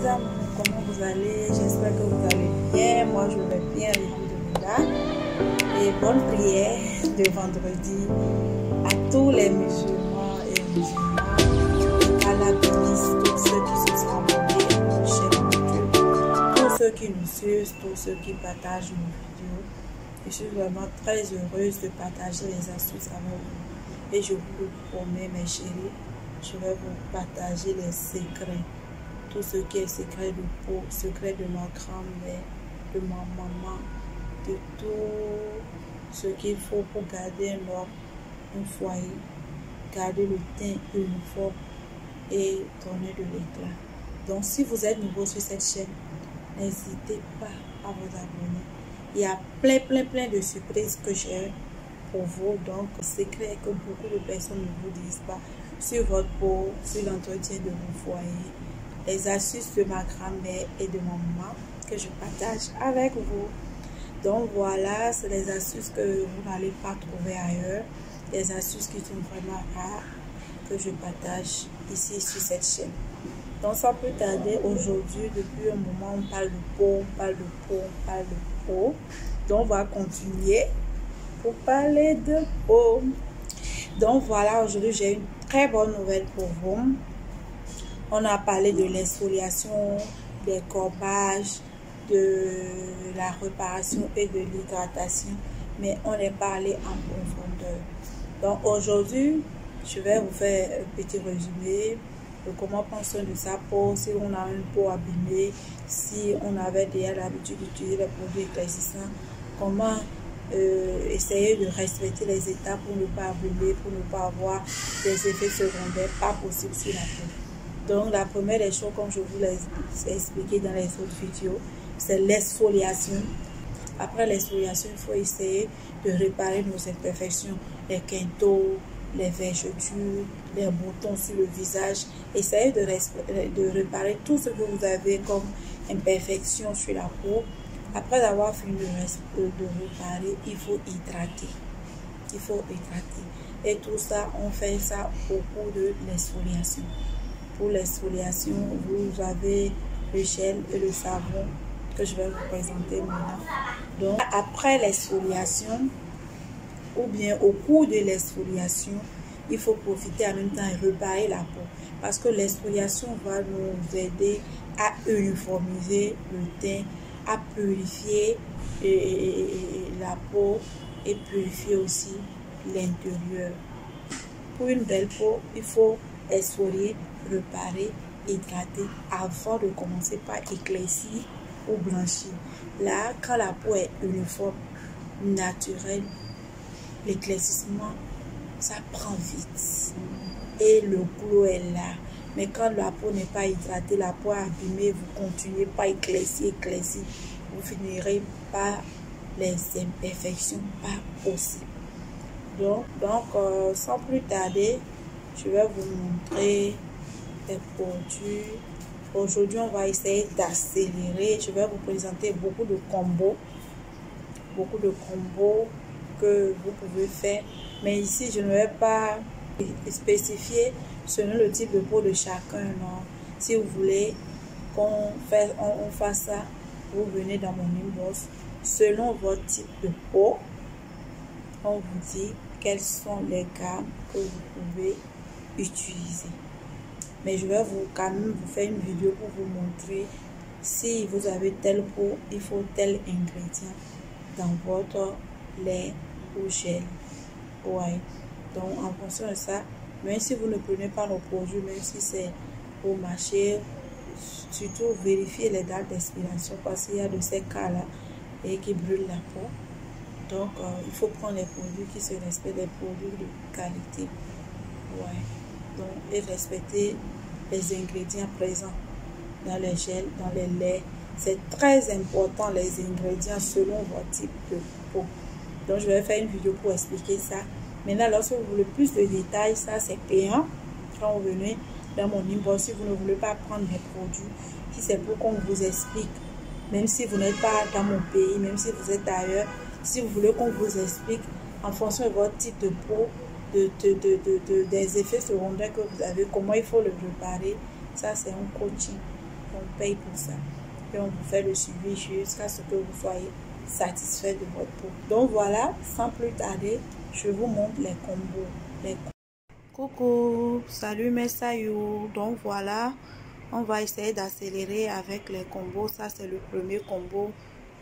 chers amis, comment vous allez? J'espère que vous allez bien. Moi, je vais bien, alhamdoulilah. Et bonne prière de vendredi à tous les musulmans et musulmanes. Allah bénisse tous ceux qui se sont abonnés à notre chaîne YouTube, tous ceux qui nous suivent, tous ceux qui partagent nos vidéos. Je suis vraiment très heureuse de partager les astuces avec vous. Et je vous promets, mes chéris, je vais vous partager les secrets. Tout ce qui est secret de peau, secret de ma grand-mère, de ma maman, de tout ce qu'il faut pour garder un homme, un foyer, garder le teint uniforme et donner de l'éclat. Donc si vous êtes nouveau sur cette chaîne, n'hésitez pas à vous abonner. Il y a plein de surprises que j'ai pour vous. Donc secret que beaucoup de personnes ne vous disent pas sur votre peau, sur l'entretien de vos foyers. Les astuces de ma grand-mère et de ma maman que je partage avec vous. Donc voilà, c'est les astuces que vous n'allez pas trouver ailleurs. Des astuces qui sont vraiment rares que je partage ici sur cette chaîne. Donc sans plus tarder, aujourd'hui, depuis un moment, on parle de peau, on parle de peau, on parle de peau. Donc on va continuer pour parler de peau. Donc voilà, aujourd'hui j'ai une très bonne nouvelle pour vous. On a parlé de l'exfoliation, des corbages, de la réparation et de l'hydratation, mais on est pas allé en profondeur. Donc aujourd'hui, je vais vous faire un petit résumé de comment prendre soin de sa peau, si on a une peau abîmée, si on avait déjà l'habitude d'utiliser les produits éclaircissants, comment essayer de respecter les étapes pour ne pas abîmer, pour ne pas avoir des effets secondaires pas possibles sur la peau. Donc la première des choses, comme je vous l'ai expliqué dans les autres vidéos, c'est l'exfoliation. Après l'exfoliation, il faut essayer de réparer nos imperfections, les quintaux, les vergetures, les boutons sur le visage. Essayez de réparer tout ce que vous avez comme imperfection sur la peau. Après avoir fini de réparer, il faut hydrater. Il faut hydrater. Et tout ça, on fait ça au cours de l'exfoliation. Pour l'exfoliation, vous avez le gel et le savon que je vais vous présenter maintenant. Donc, après l'exfoliation, ou bien au cours de l'exfoliation, il faut profiter en même temps et réparer la peau. Parce que l'exfoliation va nous aider à uniformiser le teint, à purifier la peau et purifier aussi l'intérieur. Pour une belle peau, il faut exfolier, réparer, hydrater avant de commencer par éclaircir ou blanchir. Là, quand la peau est uniforme, naturelle, l'éclaircissement, ça prend vite et le glow est là. Mais quand la peau n'est pas hydratée, la peau est abîmée, vous continuez pas éclaircir, vous finirez par les imperfections pas possibles. Donc sans plus tarder, je vais vous montrer les produits. Aujourd'hui, on va essayer d'accélérer. Je vais vous présenter beaucoup de combos que vous pouvez faire. Mais ici, je ne vais pas spécifier selon le type de peau de chacun. Non. Si vous voulez qu'on fasse ça, vous venez dans mon inbox. Selon votre type de peau, on vous dit quelles sont les gammes que vous pouvez utiliser. Mais je vais quand même vous faire une vidéo pour vous montrer si vous avez telle peau, il faut tel ingrédient dans votre lait ou gel. Ouais. Donc en fonction de ça, même si vous ne prenez pas nos produits, même si c'est au marché, surtout vérifiez les dates d'expiration parce qu'il y a de ces cas-là et qui brûlent la peau. Donc il faut prendre les produits qui se respectent, des produits de qualité. Ouais. Donc, et respecter les ingrédients présents dans les gels, dans les laits. C'est très important les ingrédients selon votre type de peau. Donc je vais faire une vidéo pour expliquer ça. Maintenant, lorsque vous voulez plus de détails, ça c'est payant. Quand vous venez dans mon inbox, si vous ne voulez pas prendre mes produits, si c'est pour qu'on vous explique, même si vous n'êtes pas dans mon pays, même si vous êtes ailleurs, si vous voulez qu'on vous explique en fonction de votre type de peau, des effets secondaires que vous avez, comment il faut le réparer, ça c'est un coaching. on paye pour ça. Et on vous fait le suivi jusqu'à ce que vous soyez satisfait de votre peau. Donc voilà, sans plus tarder, je vous montre les combos. Coucou, salut mes saillots. Donc voilà, on va essayer d'accélérer avec les combos. Ça c'est le premier combo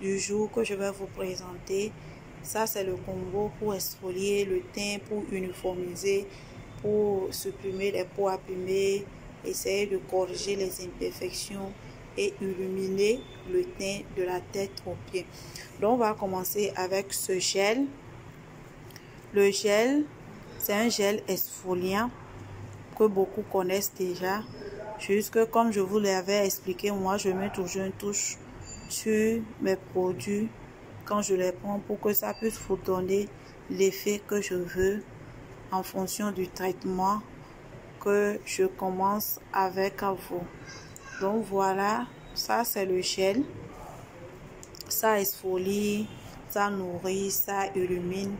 du jour que je vais vous présenter. Ça c'est le combo pour exfolier le teint, pour uniformiser, pour supprimer les peaux abîmées, essayer de corriger les imperfections et illuminer le teint de la tête aux pieds. Donc on va commencer avec ce gel. Le gel, c'est un gel exfoliant que beaucoup connaissent déjà. Juste comme je vous l'avais expliqué, moi je mets toujours une touche sur mes produits quand je les prends pour que ça puisse vous donner l'effet que je veux en fonction du traitement que je commence avec vous. Donc voilà, ça c'est le gel. Ça exfolie, ça nourrit, ça illumine.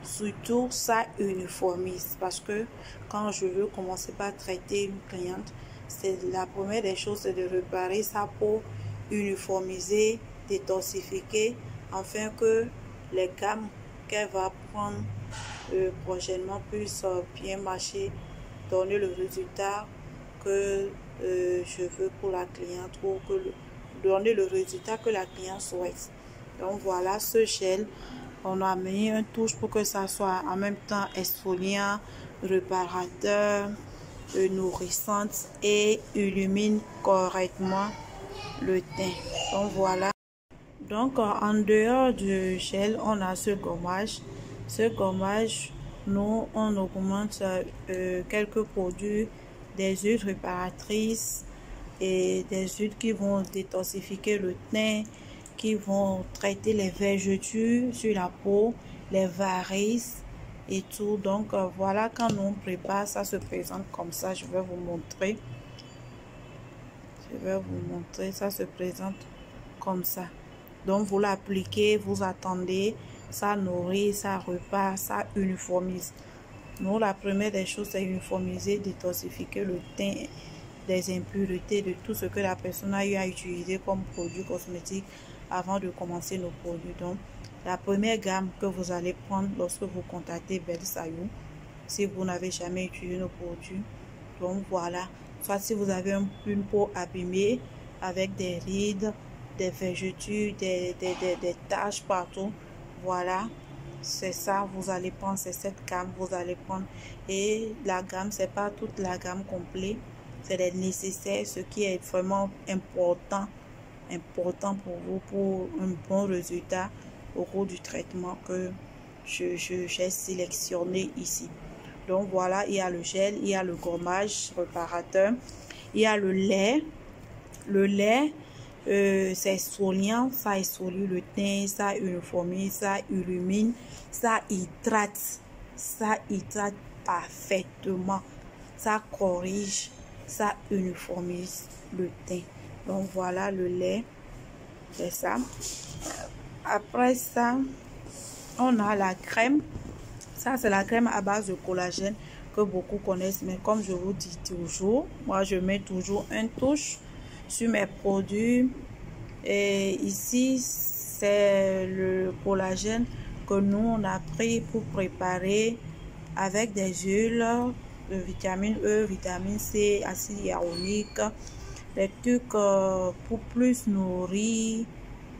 Surtout, ça uniformise. Parce que quand je veux commencer par traiter une cliente, c'est la première des choses, c'est de réparer sa peau, uniformiser, détoxifier, afin que les gammes qu'elle va prendre prochainement puissent bien marcher, donner le résultat que je veux pour la cliente, ou donner le résultat que la cliente souhaite. Donc voilà, ce gel, on a mis une touche pour que ça soit en même temps exfoliant, réparateur, nourrissante et illumine correctement le teint. Donc voilà. Donc en dehors du gel, on a ce gommage. Ce gommage, nous on augmente quelques produits, des huiles réparatrices et des huiles qui vont détoxifier le teint, qui vont traiter les vergetures sur la peau, les varices et tout. Donc voilà, quand on prépare, ça se présente comme ça. Je vais vous montrer. Ça se présente comme ça. Donc vous l'appliquez, vous attendez, ça nourrit, ça repart, ça uniformise. Nous, la première des choses, c'est uniformiser, détoxifier le teint des impuretés, de tout ce que la personne a eu à utiliser comme produit cosmétique avant de commencer nos produits. Donc, la première gamme que vous allez prendre lorsque vous contactez Belle Saillots, si vous n'avez jamais utilisé nos produits, donc voilà. Soit si vous avez une peau abîmée avec des rides, des vergetures, des taches partout, voilà. C'est ça, vous allez prendre, c'est cette gamme, vous allez prendre. Et la gamme, c'est pas toute la gamme complète, c'est les nécessaires, ce qui est vraiment important pour vous, pour un bon résultat au cours du traitement que j'ai sélectionné ici. Donc voilà, il y a le gel, il y a le gommage réparateur, il y a le lait. Le lait, c'est exfoliant, ça exfolie le teint, ça uniformise, ça illumine, ça hydrate parfaitement, ça corrige, ça uniformise le teint. Donc voilà le lait, c'est ça. Après ça, on a la crème. Ça c'est la crème à base de collagène que beaucoup connaissent, mais comme je vous dis toujours, moi je mets toujours une touche sur mes produits. Et ici c'est le collagène que nous on a pris pour préparer avec des huiles de vitamine E, vitamine C, acide hyaluronique, des trucs pour plus nourrir,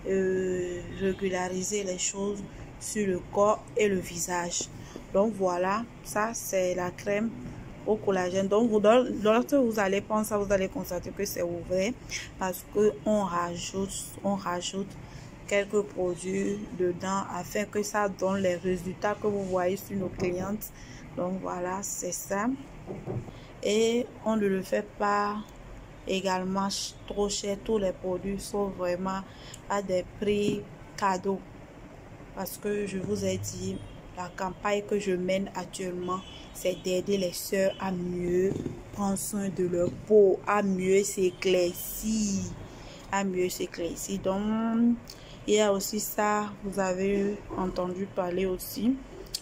régulariser les choses sur le corps et le visage. Donc voilà, ça c'est la crème au collagène. Donc lorsque vous allez prendre ça, vous allez constater que c'est ouvert parce que on rajoute quelques produits dedans afin que ça donne les résultats que vous voyez sur nos clientes. Donc voilà, c'est ça. Et on ne le fait pas également trop cher. Tous les produits sont vraiment à des prix cadeaux. Parce que je vous ai dit, la campagne que je mène actuellement, c'est d'aider les sœurs à mieux prendre soin de leur peau, à mieux s'éclaircir. Donc, il y a aussi ça, vous avez entendu parler aussi.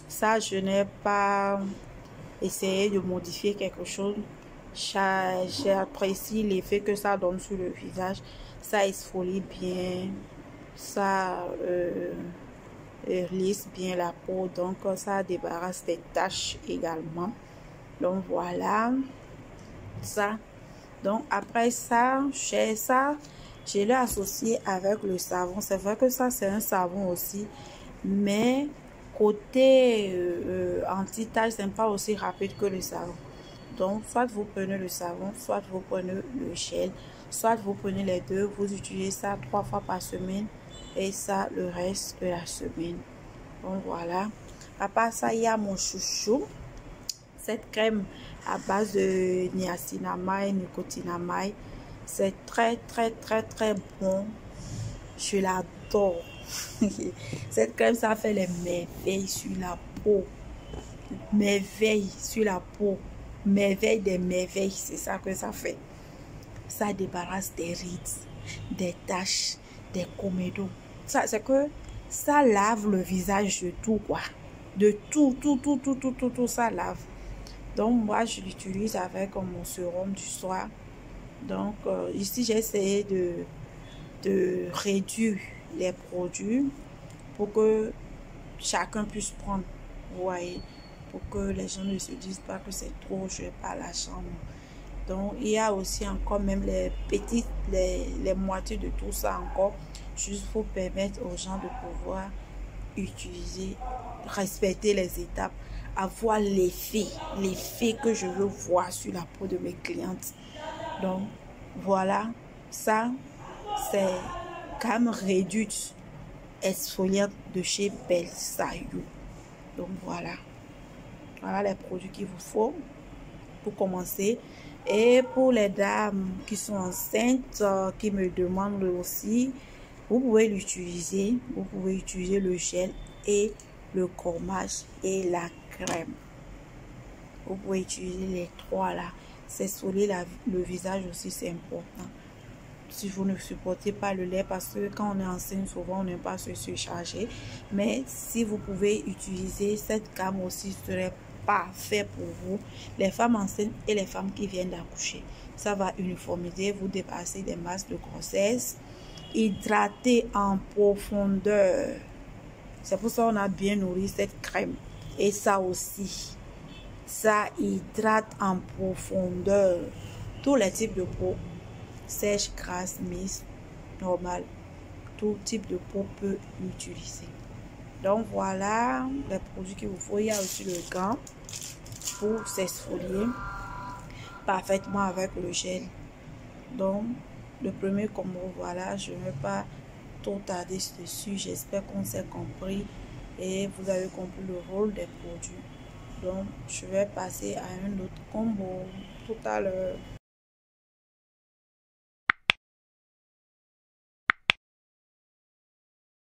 Ça, je n'ai pas essayé de modifier quelque chose. J'apprécie l'effet que ça donne sur le visage. Ça exfolie bien, ça lisse bien la peau, donc ça débarrasse des taches également. Donc voilà ça. Donc après ça, je l'ai associé avec le savon. C'est vrai que ça c'est un savon aussi, mais côté anti-tache, c'est pas aussi rapide que le savon. Donc soit vous prenez le savon, soit vous prenez le gel, soit vous prenez les deux. Vous utilisez ça 3 fois par semaine et ça le reste de la semaine. Donc voilà. À part ça, il y a mon chouchou, cette crème à base de niacinamide, nicotinamide. C'est très bon. Je l'adore. Cette crème, ça fait les merveilles sur la peau. Merveilles sur la peau. Merveille des merveilles, c'est ça que ça fait. Ça débarrasse des rides, des taches, des comédos. Ça, c'est que ça lave le visage de tout, quoi. De tout, ça lave. Donc, moi, je l'utilise avec mon sérum du soir. Donc, ici, j'ai essayé de réduire les produits pour que chacun puisse prendre. Vous voyez, pour que les gens ne se disent pas que c'est trop, je n'ai pas la chambre. Donc, il y a aussi encore même les petites, les moitiés de tout ça encore, juste pour permettre aux gens de pouvoir utiliser, respecter les étapes, avoir l'effet que je veux voir sur la peau de mes clientes. Donc, voilà, ça, c'est gamme réduite exfoliante de chez Belsayou. Donc, voilà les produits qu'il vous faut pour commencer. Et pour les dames qui sont enceintes, qui me demandent aussi, vous pouvez l'utiliser. Vous pouvez utiliser le gel et le gommage et la crème. Vous pouvez utiliser les trois là. S'exfolier le visage aussi, c'est important. Si vous ne supportez pas le lait, parce que quand on est enceinte, souvent on n'aime pas se surcharger. Mais si vous pouvez utiliser cette gamme aussi, serait parfait pour vous, les femmes enceintes et les femmes qui viennent d'accoucher. Ça va uniformiser, vous dépasser des masses de grossesse, hydrater en profondeur. C'est pour ça qu'on a bien nourri cette crème. Et ça aussi, ça hydrate en profondeur tous les types de peau, sèche, grasse, mixte, normale. Tout type de peau peut l'utiliser. Donc voilà les produits qu'il vous faut. Il y a aussi le gant pour s'exfolier parfaitement avec le gel. Donc le premier combo, voilà, je ne vais pas trop tarder dessus. J'espère qu'on s'est compris et vous avez compris le rôle des produits. Donc je vais passer à un autre combo tout à l'heure.